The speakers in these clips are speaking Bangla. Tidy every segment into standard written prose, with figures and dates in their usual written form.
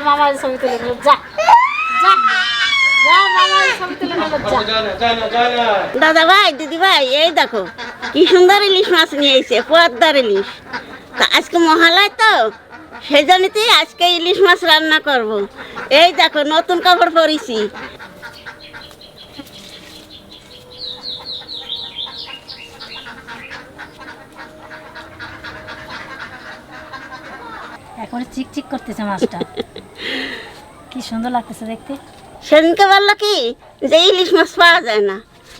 মামার ছবি তুলে নিল, যা যা যা মামার ছবি তুলে নিল, যা। দাদা ভাই, দিদি ভাই, এই দেখো কি সুন্দর ইলিশ মাছ নিয়ে এসে, পোয়াদার ইলিশ। তা আজকে মহালয় তো, সেই জন্যতেই আজকে ইলিশ মাছ রান্না করব। এই দেখো নতুন কাপড় পরেছি। এখন চিকচিক করতেছে মাছটা, কি সুন্দর লাগতেছে দেখতে। সেদিনকে বললো কি যে ইলিশ মাছ পাওয়া যায় না,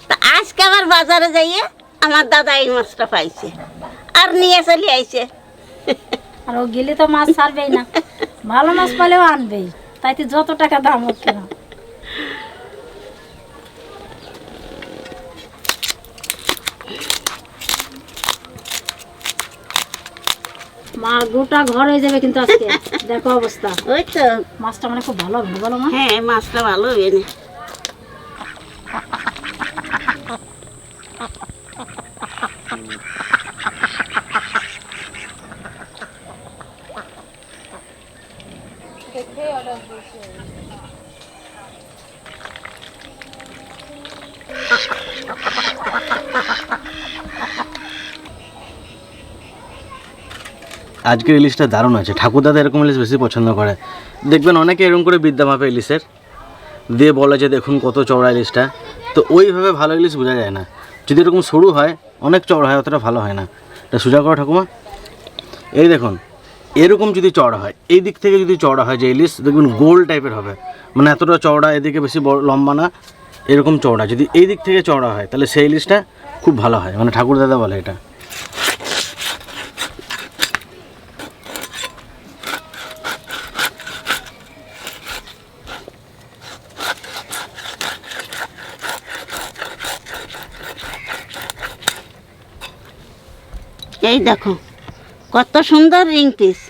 তা আজকে আবার বাজারে যাইয়ে আমার দাদা এই মাছটা পাইছে আর নিয়ে চলে আইছে। আর ও গেলে তো মাছ ছাড়বেই না, ভালো মাছ পালেও আনবেই, তাইতে যত টাকা দাম হোক কেন। মা গোটা ঘর হয়ে যাবে কিন্তু আজকে, দেখো অবস্থা। ওই তো মাছটা মানে খুব ভালো হবে, বলো মা? হ্যাঁ, মাছটা ভালো হবে না। আজকের ইলিশটা দারুণ আছে। ঠাকুরদাদা এরকম ইলিশ বেশি পছন্দ করে। দেখবেন অনেকে এরকম করে বিদ্যা মাপে ইলিশের দিয়ে বলে যে দেখুন কত চওড়া ইলিশটা, তো ওইভাবে ভালো ইলিশ বোঝা যায় না। যদি এরকম সরু হয়, অনেক চওড়া হয়, অতটা ভালো হয় না। এটা সোজা করো ঠাকুমা। এই দেখুন এরকম যদি চওড়া হয়, এই দিক থেকে যদি চওড়া হয় যে ইলিশ, দেখবেন গোল টাইপের হবে, মানে এতটা চওড়া, এদিকে বেশি বড় লম্বা না, এরকম চওড়া। যদি এই দিক থেকে চওড়া হয় তাহলে সেই ইলিশটা খুব ভালো হয়, মানে ঠাকুরদাদা বলে এটা। এই দেখো কত সুন্দর রিং পিস,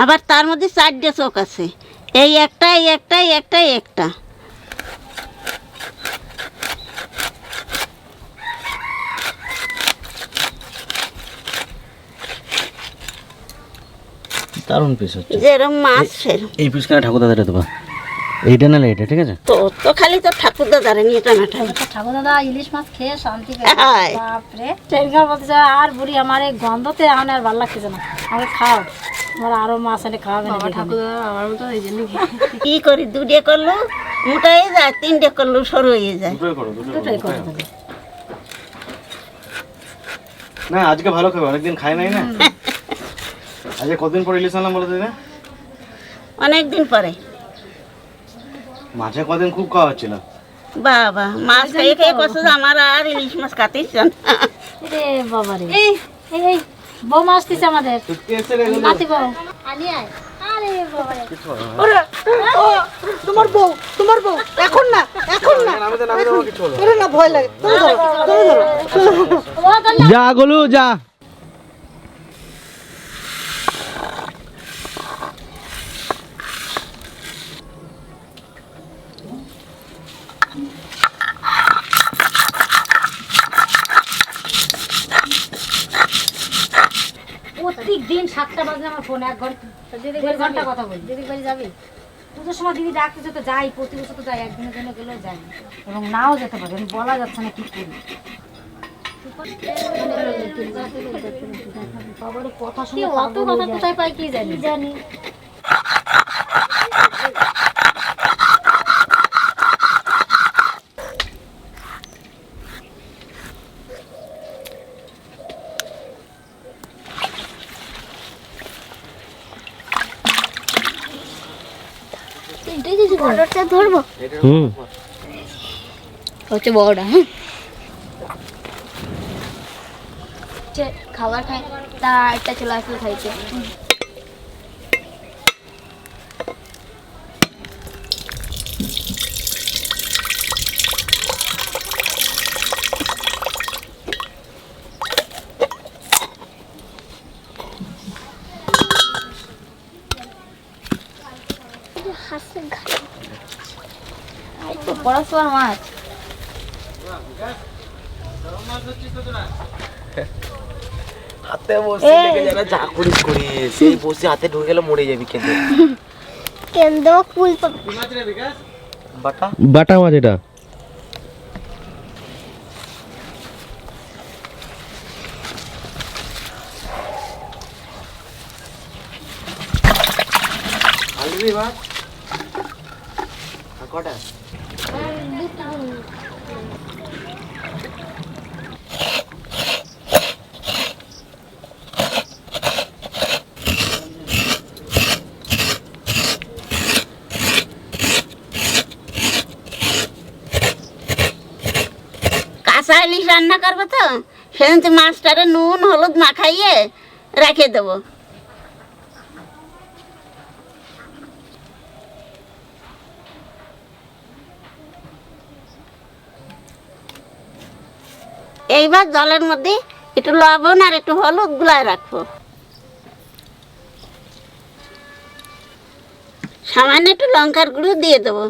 আবার তার মধ্যে 4টে চোখ আছে। এই একটা, এই একটা, এই একটা, এই একটা। দারুণ পিস হচ্ছে, যেরকম মাছ সেরকম। এই পিস কেন ঠাকুরদাদাটা দেবা? এইটা না এটা, ঠিক আছে তো তো খালি তো ঠাকুরদা দাঁড়ে নিয়ে টানাটা। ঠাকুর দাদা ইলিশ মাছ খেয়ে শান্তি পেয়ে, বাপরে। ট্রেনকার বলতে চাই আর বুড়ি আমার এই গন্ধতে এখন আর ভালো লাগতেছে না, আমাকে খাও, আমার আরো মাছ এনে খাওয়াবে না। ঠাকুর দাদা আমার মতো এই জন্য কি করি, 2টে করলো মোটা হয়ে যায়, 3টে করলো সরু হয়ে যায়। দুটোই করে দেবে। না আজকে ভালো খাবে, অনেকদিন খাই নাই না। আজকে কতদিন পরে ইলিশ আনলাম বলো দিদি? অনেকদিন পরে। মাঝে কদিন খুব খাওয়া হচ্ছিল। বাবা, মাছ খেয়ে খেয়ে কষ্ট, আমার আর ইলিশ মাছ খাতেই চান। রে বাবা রে, এই এই বৌমা আসতেছে আমাদের, নাতি বউ। আনি আয়। আরে বাবা রে, তোমার বউ, তোমার বউ, এখন না, এখন না, তোর না ভয় লাগে, তুমি ধরো, তুমি ধরো। যা গলু যা। প্রত্যেকদিন 7টা বাজে আমার ফোন, 1 ঘন্টা কথা বলি। দিদির বাড়ি যাবি? পুজোর সময় দিদি ডাকতেছে তো যাই, প্রতি বছর তো যাই, একদিনের জন্য গেলেও যাই, এবং নাও যেতে পারে, বলা যাচ্ছে না কি করি। কথা শুনে অত কথা কোথায় পাই কি জানি জানি। ধরবো হচ্ছে বড়টা। হ্যাঁ, খাবার খাই, তা একটা চলে আসলে খাইছে। পড়াশোনার মাছ হাতে বসে লেগে যারা যা করিস করিস সেই বসে হাতে ঢুকে গেলে মরে যাবি কেঁদে কেন্দ্র কুল বাটা বাটা মাছ এটা আলবি ভাত আর কটা কাঁচা ইলিশ রান্না করবো তো সেদিন তো মাছটারে নুন হলুদ মাখাইয়ে রেখে দেবো। এইবার জলের মধ্যে একটু লবণ আর একটু হলুদ গুলায় রাখবো, সামান্য একটু লঙ্কার গুঁড়ো দিয়ে দেবো।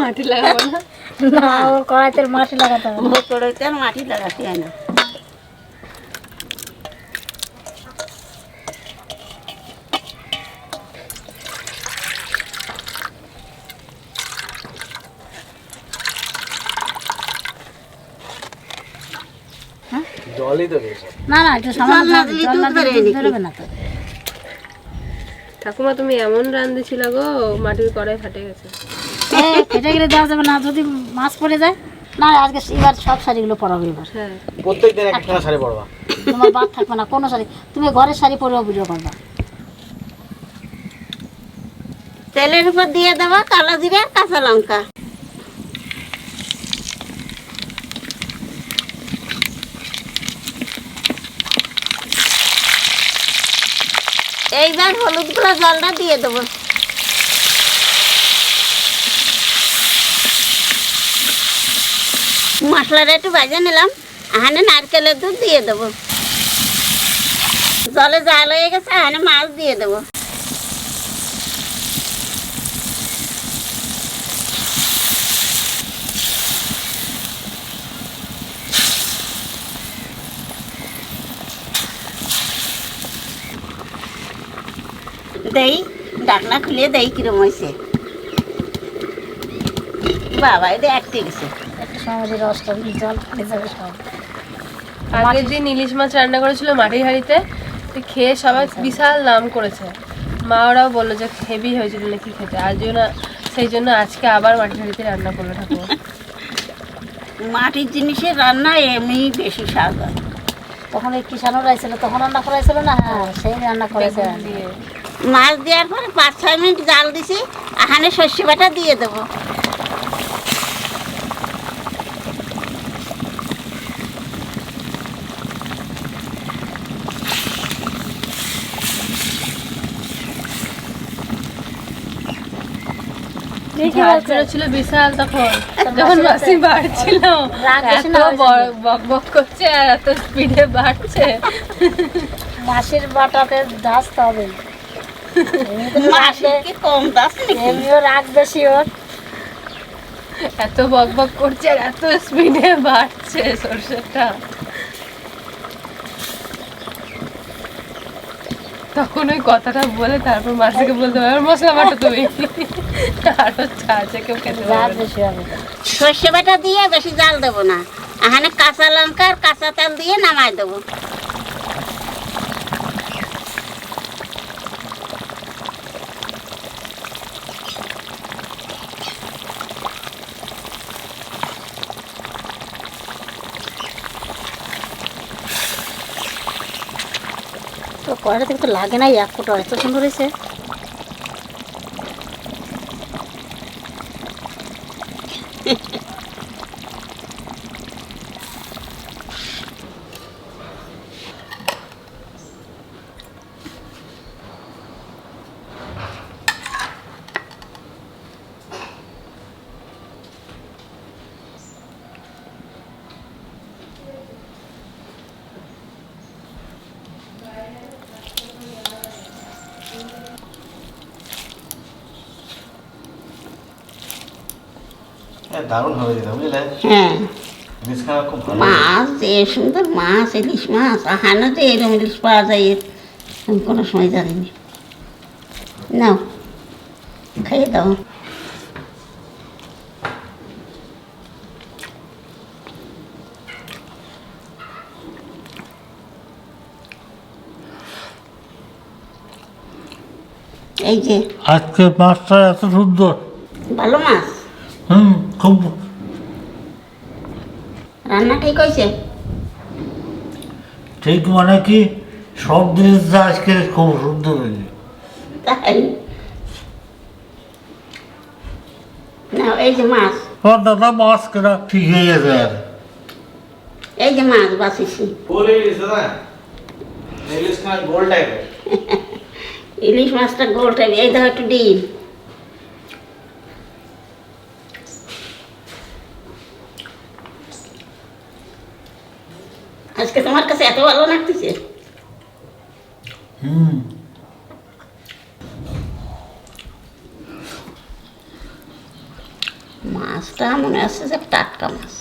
মাটি লাগাবো না? না, ও কড়াইতে মাটি লাগাতে হবে। ও কড়াইতে আর মাটি লাগাতে হয় না। জলই তো বেশি। না না, একটু সামান্য জল না দিলে দুধ বেরোবে না তো। ঠাকুমা তুমি এমন রাঁধেছিল গো, মাটির কড়াই ফাটে গেছে। ফেটে গেলে দেওয়া যাবে না, যদি মাছ পড়ে যায়। না আজকে এবার সব শাড়িগুলো পরাবো এবার। হ্যাঁ, প্রত্যেকদিন একটা শাড়ি পরবা। তোমার বাদ থাকবে না কোনো শাড়ি, তুমি ঘরের শাড়ি পরেও ভিডিও করবা। তেলের উপর দিয়ে দেবো কালো জিরে আর কাঁচা লঙ্কা। এইবার হলুদ গুঁড়া জলটা দিয়ে দেবো। মশলাটা একটু ভেজে নিলাম, এখানে নারকেলের দুধ দিয়ে দেবো। জলে জাল হয়ে গেছে, এখানে মাছ দিয়ে দেবো। দেই ঢাকনা খুলে দেই কিরম হয়েছে। বাবা এটা একটে গেছে। একটু সময় রসটা জল পড়ে যাবে সব। আগের দিন ইলিশ মাছ রান্না করেছিল মাটির হাঁড়িতে, তো খেয়ে সবাই বিশাল নাম করেছে। মা ওরাও বললো যে হেভি হয়েছিল নাকি খেতে, আর জন্য সেই জন্য আজকে আবার মাটির হাঁড়িতে রান্না করলো ঠাকুমা। মাটির জিনিসের রান্না এমনি বেশি স্বাদ হয়। তখন এই কিষানো রাইছিল, তখন রান্না করাইছিল না। হ্যাঁ, সেই রান্না করেছে। দিয়ে মাছ দেওয়ার পরে 5-6 মিনিট জাল দিছি, এখানে সর্ষে বাটা দিয়ে দেবো। ছিল বিশাল তখন, যখন মাসি বাড়ছিল এত বক বক করছে আর এত স্পিডে বাড়ছে। মাছের বাটাতে দাসতে হবে, মাছের কি কম দাস নাকি? এমনিও রাগ বেশি ওর। এত বক বক করছে আর এত স্পিডে বাড়ছে সরষেটা। তখন ওই কথাটা বলে তারপর মাসিকে বলতে হবে মশলা বাটা তুমি, আরো চা আছে কেউ খেতে রাগ পারবে না। বেশি হবে। সর্ষে বাটা দিয়ে বেশি জাল দেবো না, এখানে কাঁচা লঙ্কা আর কাঁচা তেল দিয়ে নামাই দেবো। তো কড়াইটা থেকে তো লাগে না, এক ফোঁটা এত সুন্দর হয়েছে। দারুণ হবে দিদা বুঝলে, হ্যাঁ ইলিশ খাওয়া খুব ভালো। মাছ যে সুন্দর মাছ, ইলিশ মাছ আহানো যে এরকম ইলিশ পাওয়া যায় আমি কোনো সময় জানিনি। নাও খাইয়ে দাও। এই যে আজকে মাছটা এত সুন্দর, ভালো মাছ, খুব রান্না ঠিক হয়েছে। ঠিক মানে কি সব জিনিসটা আজকে খুব সুন্দর হয়েছে। তাই নাও এই যে মাছ, আমার দাদা মাছ কেনা শিখে গেছে আর এই যে মাছ বাঁচিছি। ফুল ইলিশ দাদা, ইলিশ খাওয়া গোল টাইপের। ইলিশ মাছটা গোল টাইপ। এই দেখো একটু ডিম। আজকে তোমার কাছে এত ভালো লাগতেছে। মাছটা মনে হচ্ছে যে টাটকা মাছ।